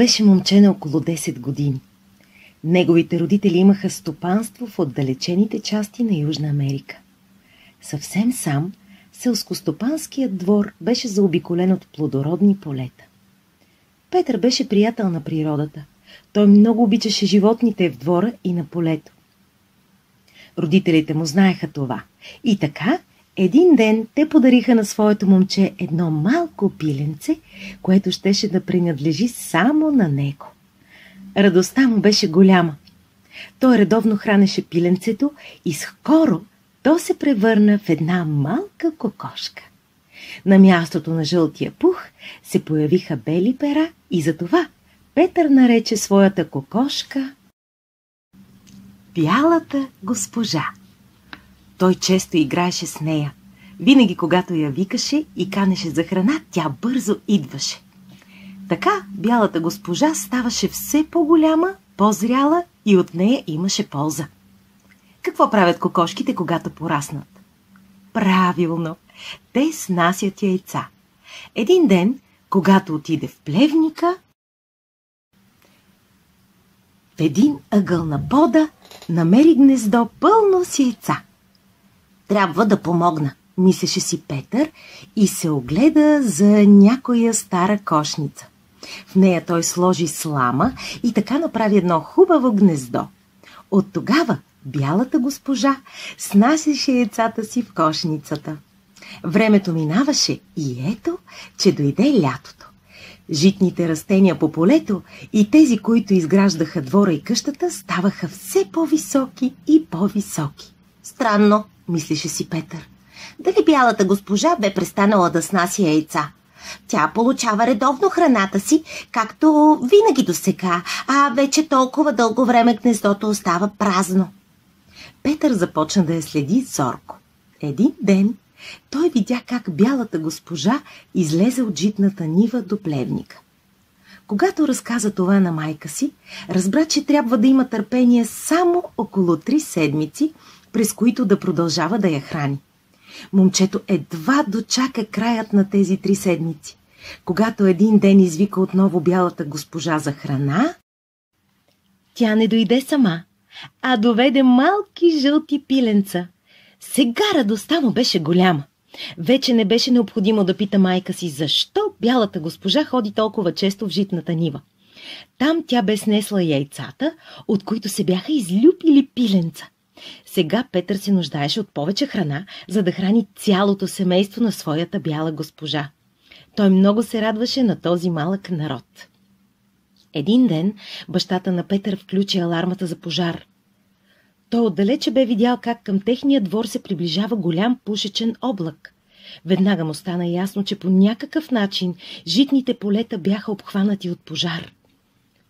беше момче на около 10 години. Неговите родители имаха стопанство в отдалечените части на Южна Америка. Съвсем сам, селскостопанският двор беше заобиколен от плодородни полета. Петър беше приятел на природата. Той много обичаше животните в двора и на полето. Родителите му знаеха това. И така, един ден те подариха на своето момче едно малко пиленце, което щеше да принадлежи само на него. Радостта му беше голяма. Той редовно хранеше пиленцето и скоро то се превърна в една малка кокошка. На мястото на жълтия пух се появиха бели пера и затова Петър нарече своята кокошка Бялата госпожа. Той често играеше с нея. Винаги, когато я викаше и канеше за храна, тя бързо идваше. Така Бялата госпожа ставаше все по-голяма, по-зряла и от нея имаше полза. Какво правят кокошките, когато пораснат? Правилно, те снасят яйца. Един ден, когато отиде в плевника, в един ъгъл на пода намери гнездо пълно с яйца. Трябва да помогна, мислеше си Петър и се огледа за някоя стара кошница. В нея той сложи слама и така направи едно хубаво гнездо. От тогава Бялата госпожа снасяше яйцата си в кошницата. Времето минаваше и ето, че дойде лятото. Житните растения по полето и тези, които изграждаха двора и къщата, ставаха все по-високи и по-високи. Странно, мислеше си Петър. Дали Бялата госпожа бе престанала да снася яйца? Тя получава редовно храната си, както винаги досега, а вече толкова дълго време гнездото остава празно. Петър започна да я следи зорко. Един ден той видя как Бялата госпожа излезе от житната нива до плевника. Когато разказа това на майка си, разбра, че трябва да има търпение само около 3 седмици, през които да продължава да я храни. Момчето едва дочака краят на тези 3 седмици. Когато един ден извика отново Бялата госпожа за храна, тя не дойде сама, а доведе малки жълти пиленца. Сега радостта му беше голяма. Вече не беше необходимо да пита майка си защо Бялата госпожа ходи толкова често в житната нива. Там тя бе снесла яйцата, от които се бяха излюпили пиленца. Сега Петър се нуждаеше от повече храна, за да храни цялото семейство на своята Бяла госпожа. Той много се радваше на този малък народ. Един ден бащата на Петър включи алармата за пожар. Той отдалече бе видял как към техния двор се приближава голям пушечен облак. Веднага му стана ясно, че по някакъв начин житните полета бяха обхванати от пожар.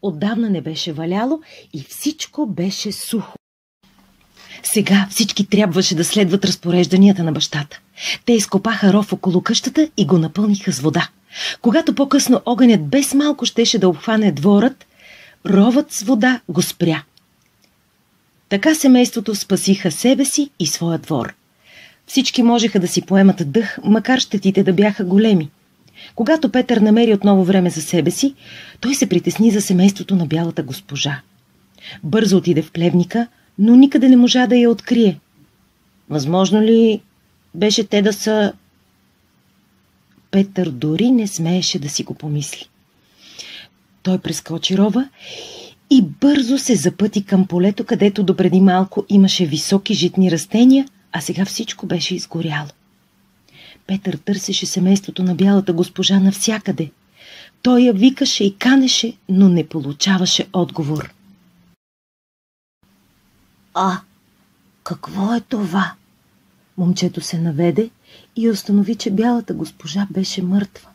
Отдавна не беше валяло и всичко беше сухо. Сега всички трябваше да следват разпорежданията на бащата. Те изкопаха ров около къщата и го напълниха с вода. Когато по-късно огънят без малко щеше да обхване дворът, ровът с вода го спря. Така семейството спасиха себе си и своя двор. Всички можеха да си поемат дъх, макар щетите да бяха големи. Когато Петър намери отново време за себе си, той се притесни за семейството на Бялата госпожа. Бързо отиде в плевника, но никъде не можа да я открие. Възможно ли беше те да са... Петър дори не смееше да си го помисли. Той прескочи рова и бързо се запъти към полето, където допреди малко имаше високи житни растения, а сега всичко беше изгоряло. Петър търсеше семейството на Бялата госпожа навсякъде. Той я викаше и канеше, но не получаваше отговор. А, какво е това? Момчето се наведе и установи, че Бялата госпожа беше мъртва.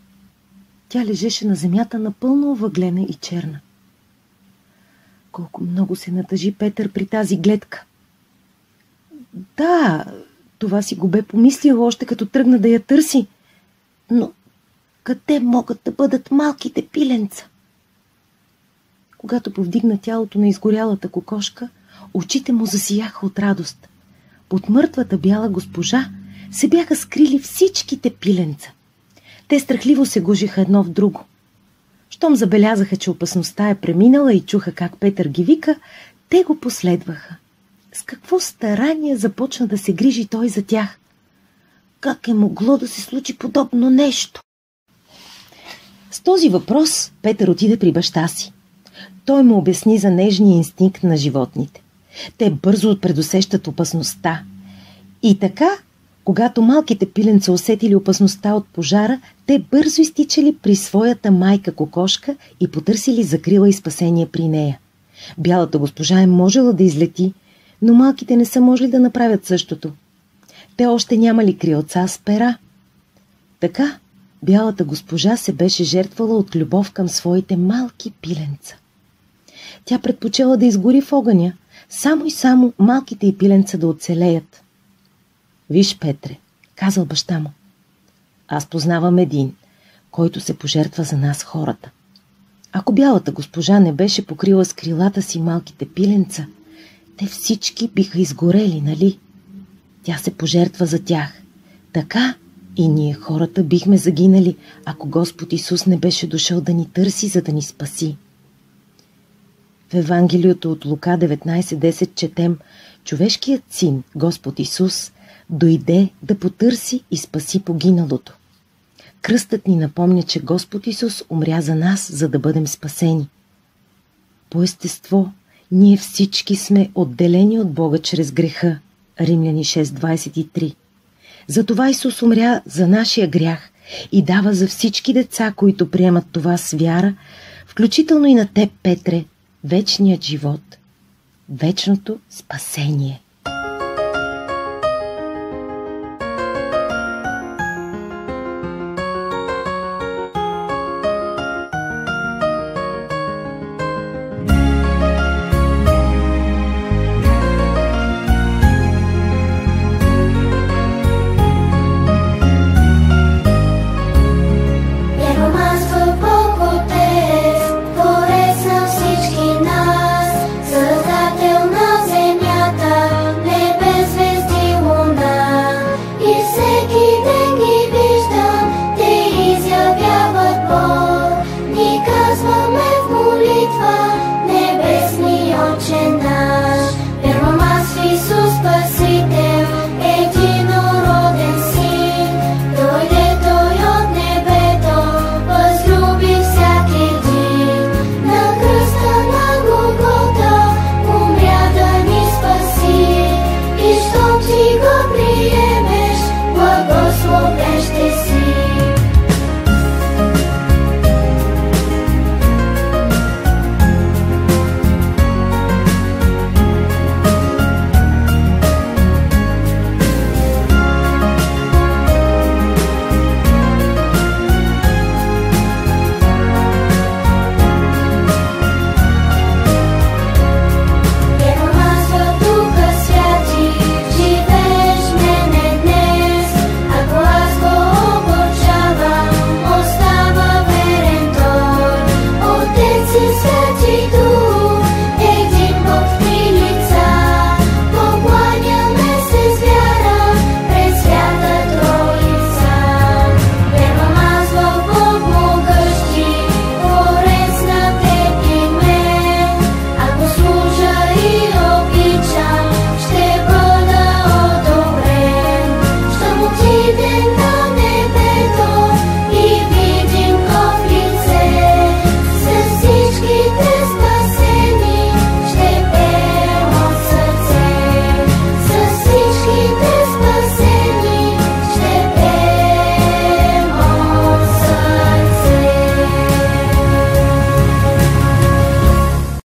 Тя лежеше на земята напълно овъглена и черна. Колко много се натъжи Петър при тази гледка. Да, това си го бе помислил още като тръгна да я търси. Но къде могат да бъдат малките пиленца? Когато повдигна тялото на изгорялата кокошка, очите му засияха от радост. Под мъртвата Бяла госпожа се бяха скрили всичките пиленца. Те страхливо се гужиха едно в друго. Щом забелязаха, че опасността е преминала и чуха как Петър ги вика, те го последваха. С какво старание започна да се грижи той за тях? Как е могло да се случи подобно нещо? С този въпрос Петър отиде при баща си. Той му обясни за нежния инстинкт на животните. Те бързо предусещат опасността. И така, когато малките пиленца усетили опасността от пожара, те бързо изтичали при своята майка кокошка и потърсили закрила и спасение при нея. Бялата госпожа е можела да излети, но малките не са можели да направят същото. Те още нямали крилца с пера. Така бялата госпожа се беше жертвала от любов към своите малки пиленца. Тя предпочела да изгори в огъня, само и само малките и пиленца да оцелеят. Виж, Петре, казал баща му, аз познавам един, който се пожертва за нас хората. Ако бялата госпожа не беше покрила с крилата си малките пиленца, те всички биха изгорели, нали? Тя се пожертва за тях. Така и ние хората бихме загинали, ако Господ Исус не беше дошъл да ни търси, за да ни спаси. В Евангелието от Лука 19:10 четем: човешкият син, Господ Исус, дойде да потърси и спаси погиналото. Кръстът ни напомня, че Господ Исус умря за нас, за да бъдем спасени. По естество, ние всички сме отделени от Бога чрез греха. Римляни 6:23. Затова Исус умря за нашия грях и дава за всички деца, които приемат това с вяра, включително и на теб, Петре, вечният живот, вечното спасение.